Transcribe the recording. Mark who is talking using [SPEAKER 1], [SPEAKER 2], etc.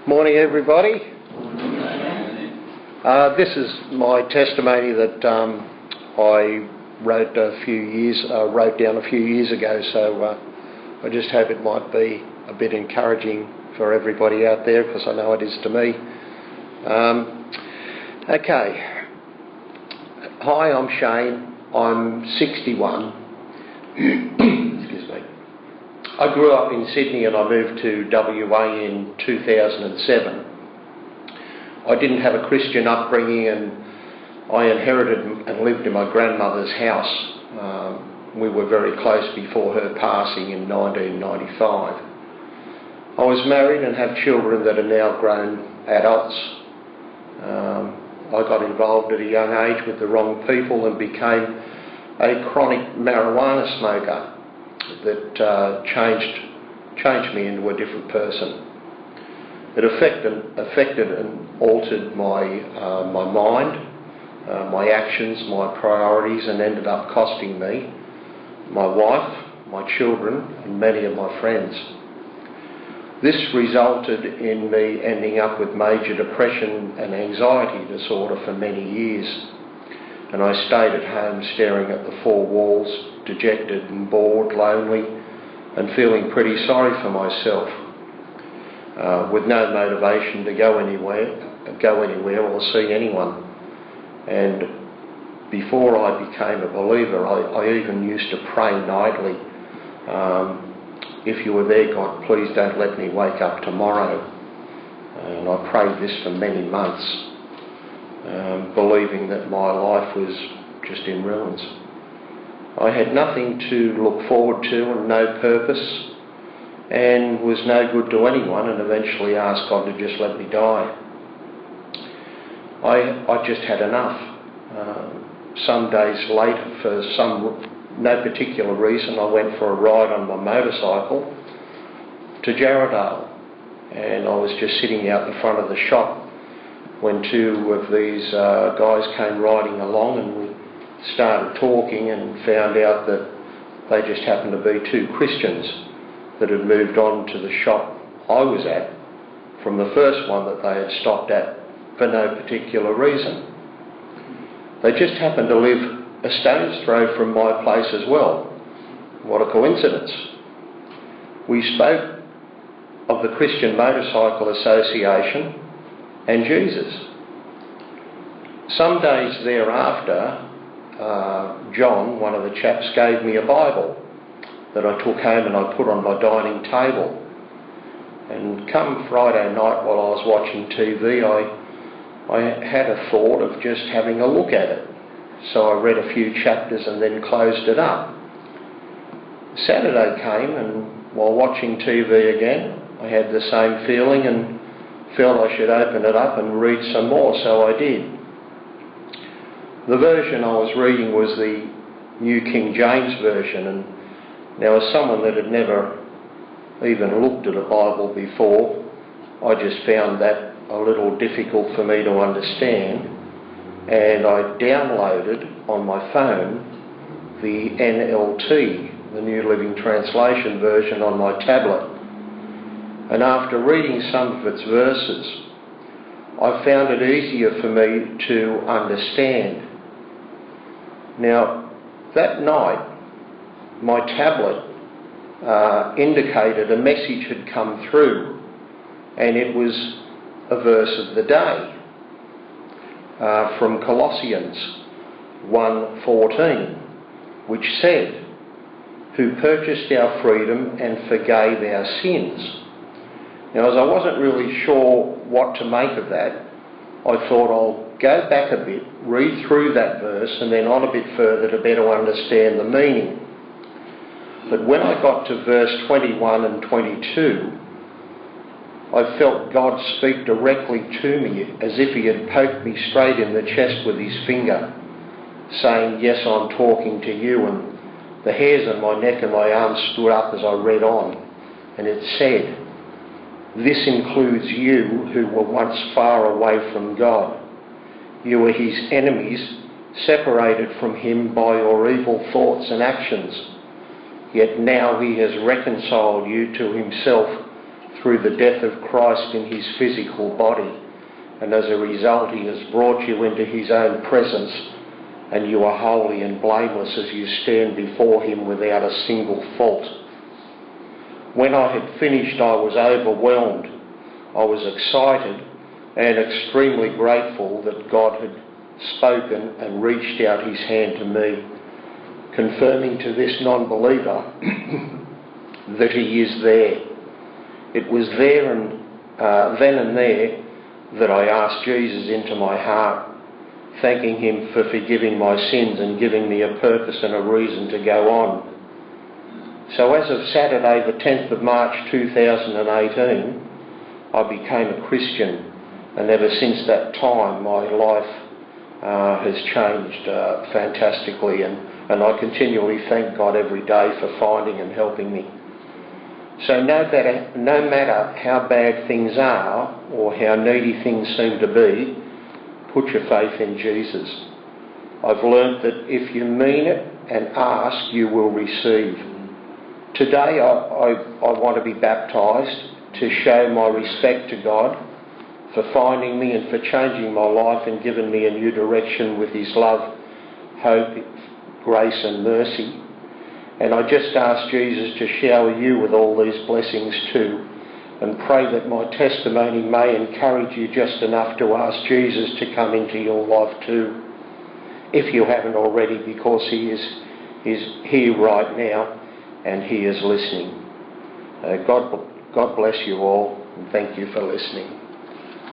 [SPEAKER 1] Morning, everybody. This is my testimony that I wrote down a few years ago. So I just hope it might be a bit encouraging for everybody out there, because I know it is to me. Okay. Hi, I'm Shane. I'm 61. Excuse me. I grew up in Sydney and I moved to WA in 2007. I didn't have a Christian upbringing, and I inherited and lived in my grandmother's house. We were very close before her passing in 1995. I was married and have children that are now grown adults. I got involved at a young age with the wrong people and became a chronic marijuana smoker that changed me into a different person. It affected and altered my mind, my actions, my priorities, and ended up costing me, my wife, my children, and many of my friends. This resulted in me ending up with major depression and anxiety disorder for many years. And I stayed at home staring at the four walls, dejected and bored, lonely, and feeling pretty sorry for myself, with no motivation to go anywhere or see anyone. And before I became a believer, I even used to pray nightly, if you were there, God, please don't let me wake up tomorrow. And I prayed this for many months, believing that my life was just in ruins. I had nothing to look forward to and no purpose, and was no good to anyone, and eventually asked God to just let me die. I just had enough. Some days later, for no particular reason, I went for a ride on my motorcycle to Jarrahdale, and I was just sitting out the front of the shop when two of these guys came riding along, and we started talking and found out that they just happened to be two Christians that had moved on to the shop I was at from the first one that they had stopped at for no particular reason. They just happened to live a stone's throw from my place as well. What a coincidence. We spoke of the Christian Motorcycle Association and Jesus. Some days thereafter, John, one of the chaps, gave me a Bible that I took home and I put on my dining table. And come Friday night while I was watching TV, I had a thought of just having a look at it. So I read a few chapters and then closed it up. Saturday came, and while watching TV again, I had the same feeling and felt I should open it up and read some more, so I did. The version I was reading was the New King James Version, and now as someone that had never even looked at a Bible before, I just found that a little difficult for me to understand. And I downloaded on my phone the NLT, the New Living Translation version, on my tablet. And after reading some of its verses, I found it easier for me to understand. Now, that night, my tablet indicated a message had come through, and it was a verse of the day. From Colossians 1:14, which said, who purchased our freedom and forgave our sins. Now, as I wasn't really sure what to make of that, I thought I'll go back a bit, read through that verse, and then on a bit further to better understand the meaning. But when I got to verse 21 and 22, I felt God speak directly to me as if he had poked me straight in the chest with his finger, saying, yes, I'm talking to you. And the hairs on my neck and my arms stood up as I read on. And it said, this includes you who were once far away from God. You were his enemies, separated from him by your evil thoughts and actions. Yet now he has reconciled you to himself through the death of Christ in his physical body, and as a result he has brought you into his own presence, and you are holy and blameless as you stand before him without a single fault. When I had finished, I was overwhelmed. I was excited and extremely grateful that God had spoken and reached out his hand to me, confirming to this non-believer that he is there. It was there and then and there that I asked Jesus into my heart, thanking him for forgiving my sins and giving me a purpose and a reason to go on. So as of Saturday the 10th of March 2018, I became a Christian, and ever since that time my life has changed fantastically, and I continually thank God every day for finding and helping me. So no matter how bad things are or how needy things seem to be, put your faith in Jesus. I've learnt that if you mean it and ask, you will receive. Today I want to be baptised to show my respect to God for finding me and for changing my life and giving me a new direction with his love, hope, grace and mercy. And I just ask Jesus to shower you with all these blessings too, and pray that my testimony may encourage you just enough to ask Jesus to come into your life too, if you haven't already, because he is here right now and he is listening. God bless you all, and thank you for listening.